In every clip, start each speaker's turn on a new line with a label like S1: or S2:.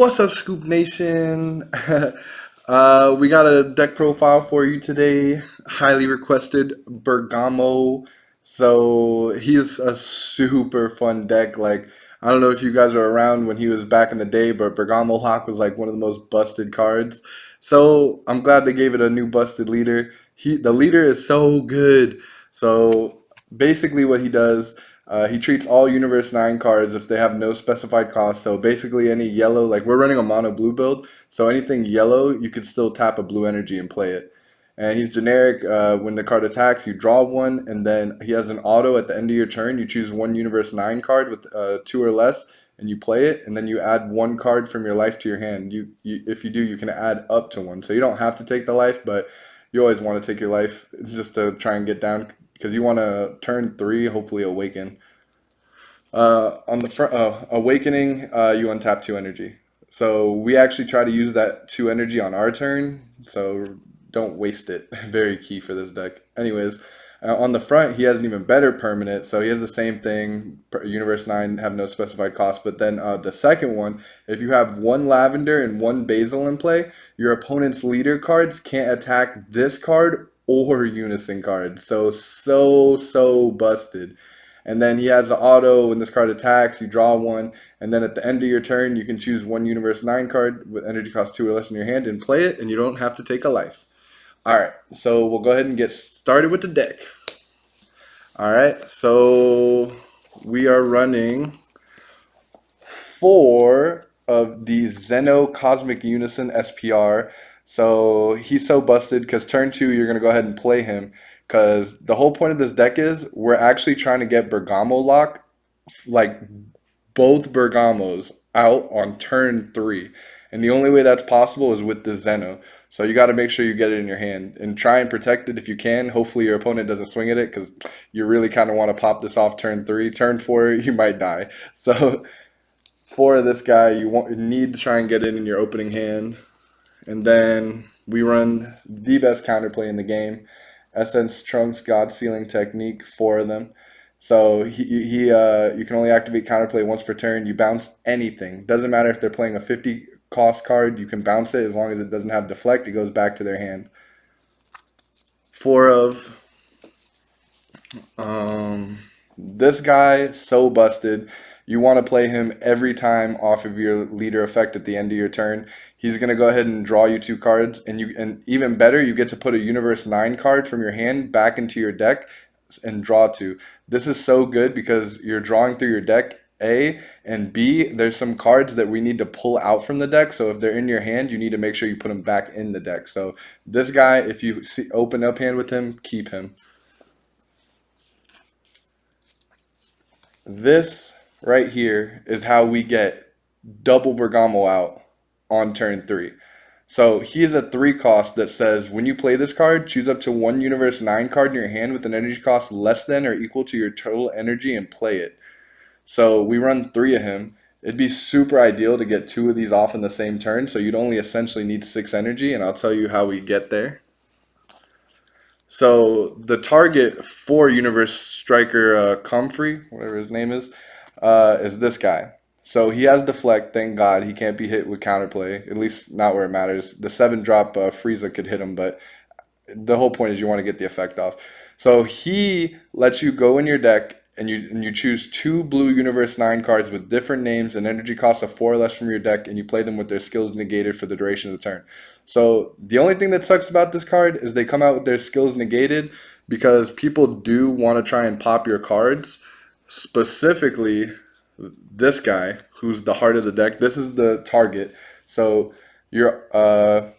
S1: What's up, Scoop Nation? We got a deck profile for you today. Highly requested Bergamo. So he's a super fun deck. Like, I don't know if you guys were around when he was back in the day, but Bergamo Hawk was like one of the most busted cards. So I'm glad they gave it a new busted leader. The leader is so good. So basically, what he does. He treats all Universe 9 cards if they have no specified cost. So basically, any yellow, like we're running a mono blue build, so anything yellow, you could still tap a blue energy and play it. And he's generic. When the card attacks, you draw one, and then he has an auto at the end of your turn. You choose one Universe 9 card with two or less, and you play it, and then you add one card from your life to your hand. If you do, you can add up to one. So you don't have to take the life, but you always want to take your life just to try and get down because you want to turn 3, hopefully awaken. On the front, awakening, you untap 2 energy. So we actually try to use that 2 energy on our turn. So don't waste it. Very key for this deck. Anyways, on the front, he has an even better permanent. So he has the same thing. Universe 9 have no specified cost. But then the second one, if you have one lavender and one basil in play, your opponent's leader cards can't attack this card or unison cards. So busted. And then he has the auto. When this card attacks, you draw one. And then at the end of your turn, you can choose one Universe 9 card with energy cost 2 or less in your hand and play it, and you don't have to take a life. Alright, so we'll go ahead and get started with the deck. Alright, so we are running 4 of the Zeno Cosmic Unison SPR. So he's so busted because turn 2, you're going to go ahead and play him. Because the whole point of this deck is we're actually trying to get Bergamo lock, like both Bergamos out on turn 3. And the only way that's possible is with the Zeno. So you got to make sure you get it in your hand and try and protect it if you can. Hopefully your opponent doesn't swing at it because you really kind of want to pop this off turn 3. Turn 4, you might die. So for this guy, you need to try and get it in your opening hand. And then we run the best counterplay in the game. Essence Trunks God Sealing Technique, 4 of them. So you can only activate counterplay once per turn. You bounce anything. Doesn't matter if they're playing a 50 cost card, you can bounce it as long as it doesn't have deflect. It goes back to their hand. 4 of this guy, so busted. You want to play him every time off of your leader effect at the end of your turn. He's going to go ahead and draw you 2 cards, and even better, you get to put a Universe 9 card from your hand back into your deck and draw 2. This is so good because you're drawing through your deck, A, and B, there's some cards that we need to pull out from the deck, so if they're in your hand, you need to make sure you put them back in the deck. So this guy, if you open up hand with him, keep him. This right here is how we get double Bergamo out on turn 3. So he is a 3 cost that says when you play this card, choose up to one Universe 9 card in your hand with an energy cost less than or equal to your total energy and play it. So we run 3 of him. It'd be super ideal to get 2 of these off in the same turn, so you'd only essentially need 6 energy, and I'll tell you how we get there. So the target for Universe Striker Comfrey, whatever his name is this guy. So he has deflect, thank God. He can't be hit with counterplay, at least not where it matters. The 7-drop Frieza could hit him, but the whole point is you want to get the effect off. So he lets you go in your deck and you choose 2 blue Universe 9 cards with different names and energy costs of 4 or less from your deck, and you play them with their skills negated for the duration of the turn. So the only thing that sucks about this card is they come out with their skills negated because people do want to try and pop your cards. Specifically, this guy, who's the heart of the deck. This is the target. So your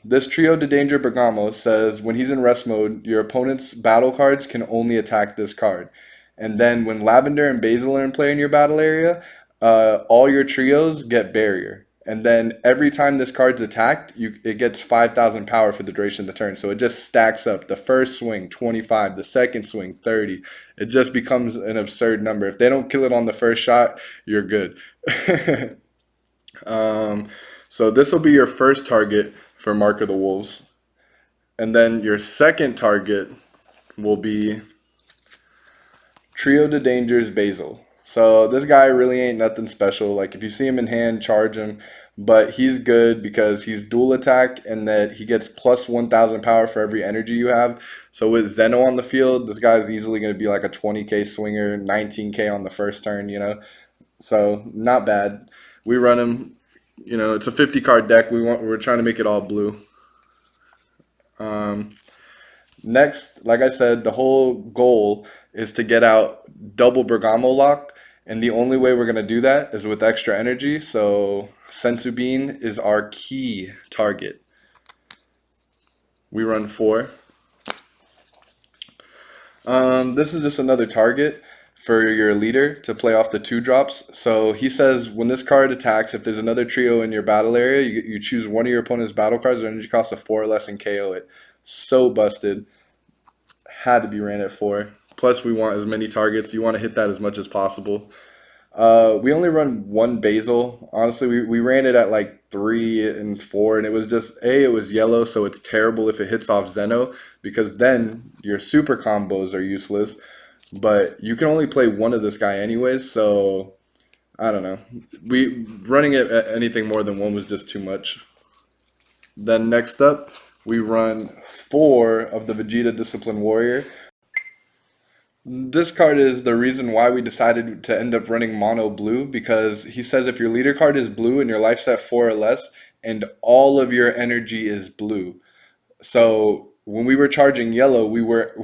S1: this Trio de Danger Bergamo says when he's in rest mode, your opponent's battle cards can only attack this card. And then when Lavender and Basil are in play in your battle area, all your trios get barrier. And then every time this card's attacked, it gets 5,000 power for the duration of the turn. So it just stacks up. The first swing, 25. The second swing, 30. It just becomes an absurd number. If they don't kill it on the first shot, you're good. So this will be your first target for Mark of the Wolves. And then your second target will be Trio de Dangers Basil. So this guy really ain't nothing special. Like if you see him in hand, charge him. but he's good because he's dual attack and that he gets plus 1,000 power for every energy you have. So with Zeno on the field, this guy's easily going to be like a 20k swinger, 19k on the first turn, you know? So not bad. We run him, you know, it's a 50 card deck. We're trying to make it all blue. Um, Next, like I said, the whole goal is to get out double Bergamo lock, and the only way we're gonna do that is with extra energy. So Sensu Bean is our key target. We run 4. This is just another target for your leader to play off the 2 drops. So he says when this card attacks, if there's another trio in your battle area, you choose one of your opponent's battle cards with energy cost of 4 or less and KO it. So busted. Had to be ran at 4. Plus, we want as many targets. You want to hit that as much as possible. We only run one basil. Honestly, we ran it at like 3 and 4, and it was just it was yellow, so it's terrible if it hits off Zeno because then your super combos are useless. But you can only play one of this guy anyways, so I don't know. We running it at anything more than one was just too much. Then next up, we run 4 of the Vegeta Discipline Warrior. This card is the reason why we decided to end up running mono blue because he says if your leader card is blue and your life's at 4 or less and all of your energy is blue. So when we were charging yellow,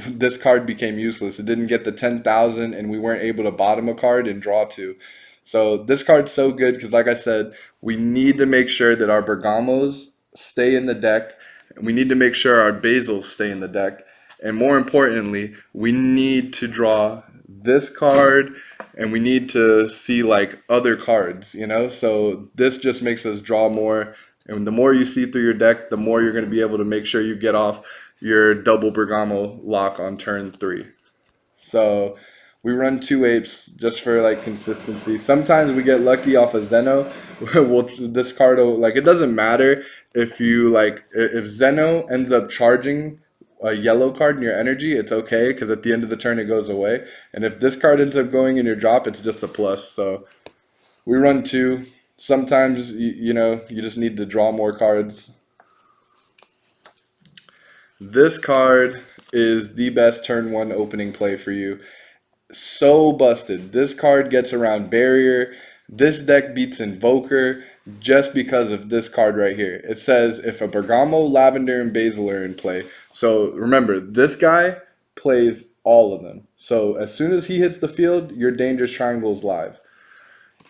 S1: this card became useless. It didn't get the 10,000 and we weren't able to bottom a card and draw 2. So this card's so good because like I said, we need to make sure that our Bergamos stay in the deck. We need to make sure our Basils stay in the deck. And more importantly, we need to draw this card and we need to see like other cards, you know? So this just makes us draw more. And the more you see through your deck, the more you're going to be able to make sure you get off your double Bergamo lock on turn 3. So we run 2 apes just for like consistency. Sometimes we get lucky off of Zeno. This card like it doesn't matter if Zeno ends up charging a yellow card in your energy, it's okay because at the end of the turn it goes away. And if this card ends up going in your drop, it's just a plus. So we run 2. Sometimes you know you just need to draw more cards. This card is the best turn 1 opening play for you. So busted. This card gets around barrier. This deck beats Invoker just because of this card right here. It says if a Bergamo, Lavender, and Basil are in play. So remember, this guy plays all of them. So as soon as he hits the field, your Dangerous Triangle is live.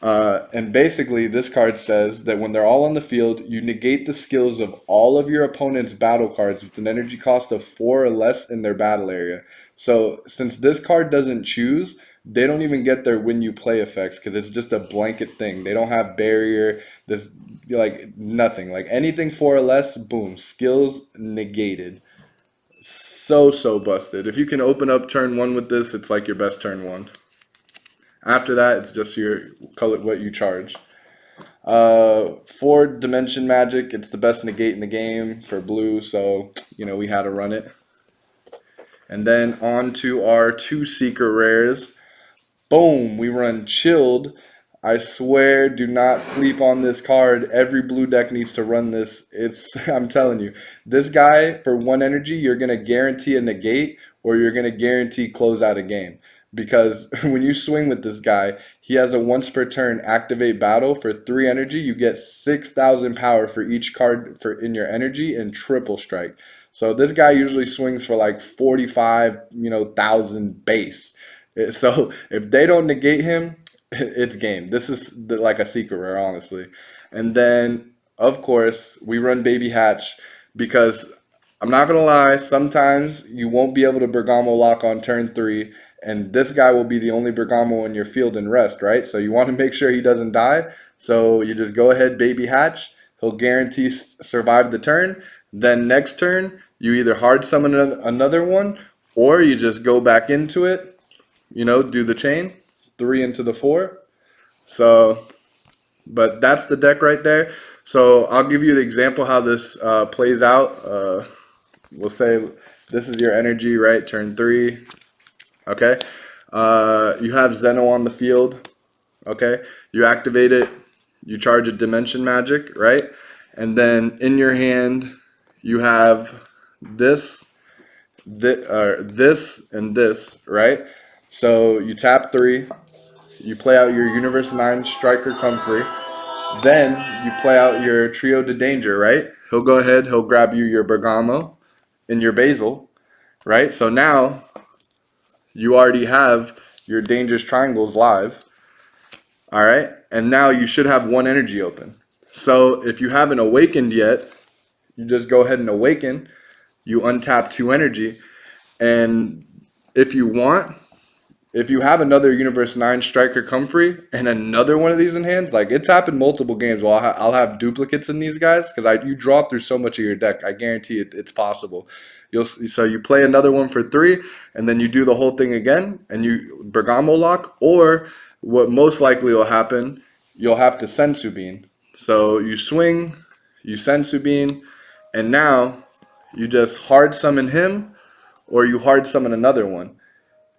S1: And basically, this card says that when they're all on the field, you negate the skills of all of your opponent's battle cards with an energy cost of 4 or less in their battle area. So, since this card doesn't choose, they don't even get their when you play effects because it's just a blanket thing. They don't have barrier, this like nothing. Like anything 4 or less, boom, skills negated. So busted. If you can open up turn 1 with this, it's like your best turn 1. After that, it's just your color, what you charge. 4 dimension magic, it's the best negate in the game for blue, so you know we had to run it. And then on to our 2 secret rares. Boom, we run chilled. I swear, do not sleep on this card. Every blue deck needs to run this. I'm telling you, this guy for 1 energy, you're gonna guarantee a negate or you're gonna guarantee close out a game. Because when you swing with this guy, he has a once per turn activate battle for 3 energy. You get 6,000 power for each card in your energy and triple strike. So this guy usually swings for like 45,000 base. So if they don't negate him, it's game. This is like a secret rare, honestly. And then, of course, we run Baby Hatch because I'm not gonna lie. Sometimes you won't be able to Bergamo lock on turn 3, and this guy will be the only Bergamo in your field and rest, right? So you want to make sure he doesn't die. So you just go ahead, Baby Hatch. He'll guarantee survive the turn. Then next turn, you either hard summon another one, or you just go back into it. You know, do the chain, 3 into the 4. So, but that's the deck right there. So I'll give you the example how this plays out. We'll say this is your energy, right? Turn 3. Okay. You have Zeno on the field. Okay. You activate it. you charge a Dimension Magic, right? And then in your hand, you have this, this, and this, right? So you tap 3, you play out your Universe 9 Striker Comfrey, then you play out your Trio de Danger, right? He'll go ahead, he'll grab you your Bergamo and your Basil, right? So now you already have your Dangerous Triangles live, all right? And now you should have 1 energy open. So if you haven't awakened yet, you just go ahead and awaken, you untap 2 energy, and if you want, if you have another Universe 9 Striker Comfrey and another one of these in hands, like it's happened multiple games. Well, I'll have duplicates in these guys because you draw through so much of your deck. I guarantee it's possible. So you play another one for 3, and then you do the whole thing again, and you Bergamo lock. Or what most likely will happen, you'll have to Sensu Bean. So you swing, you Sensu Bean, and now you just hard summon him, or you hard summon another one.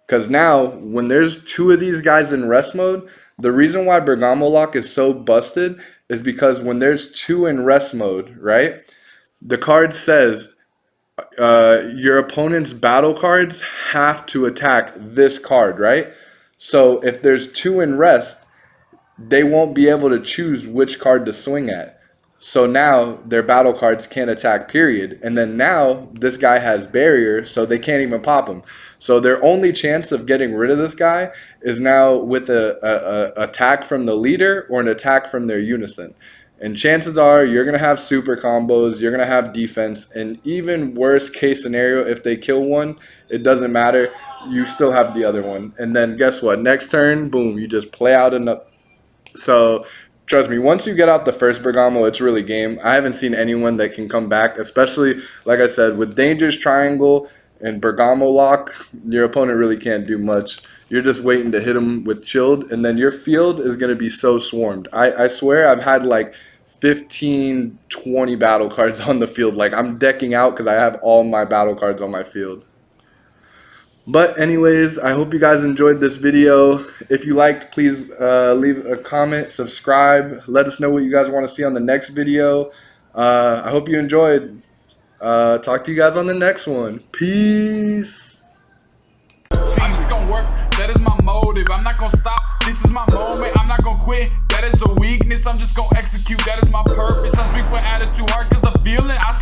S1: Because now, when there's 2 of these guys in rest mode, the reason why Bergamo Lock is so busted is because when there's 2 in rest mode, right? The card says your opponent's battle cards have to attack this card, right? So if there's 2 in rest, they won't be able to choose which card to swing at. So now their battle cards can't attack, period. And then now this guy has barrier, so they can't even pop him. So their only chance of getting rid of this guy is now with a attack from the leader or an attack from their unison. And chances are you're going to have super combos, you're going to have defense, and even worst case scenario, if they kill one, it doesn't matter. You still have the other one. And then guess what? Next turn, boom, you just play out another. So trust me, once you get out the first Bergamo, it's really game. I haven't seen anyone that can come back, especially, like I said, with Dangerous Triangle and Bergamo Lock, your opponent really can't do much. You're just waiting to hit them with Chilled, and then your field is going to be so swarmed. I swear I've had like 15, 20 battle cards on the field. Like, I'm decking out because I have all my battle cards on my field. But anyways, I hope you guys enjoyed this video. If you liked, please leave a comment, subscribe. Let us know what you guys want to see on the next video. I hope you enjoyed. Talk to you guys on the next one. Peace.
S2: I'm just gonna work, that is my motive. I'm not gonna stop, this is my moment. I'm not gonna quit, that is a weakness. I'm just gonna execute, that is my purpose. I speak with attitude, hard cause the feeling I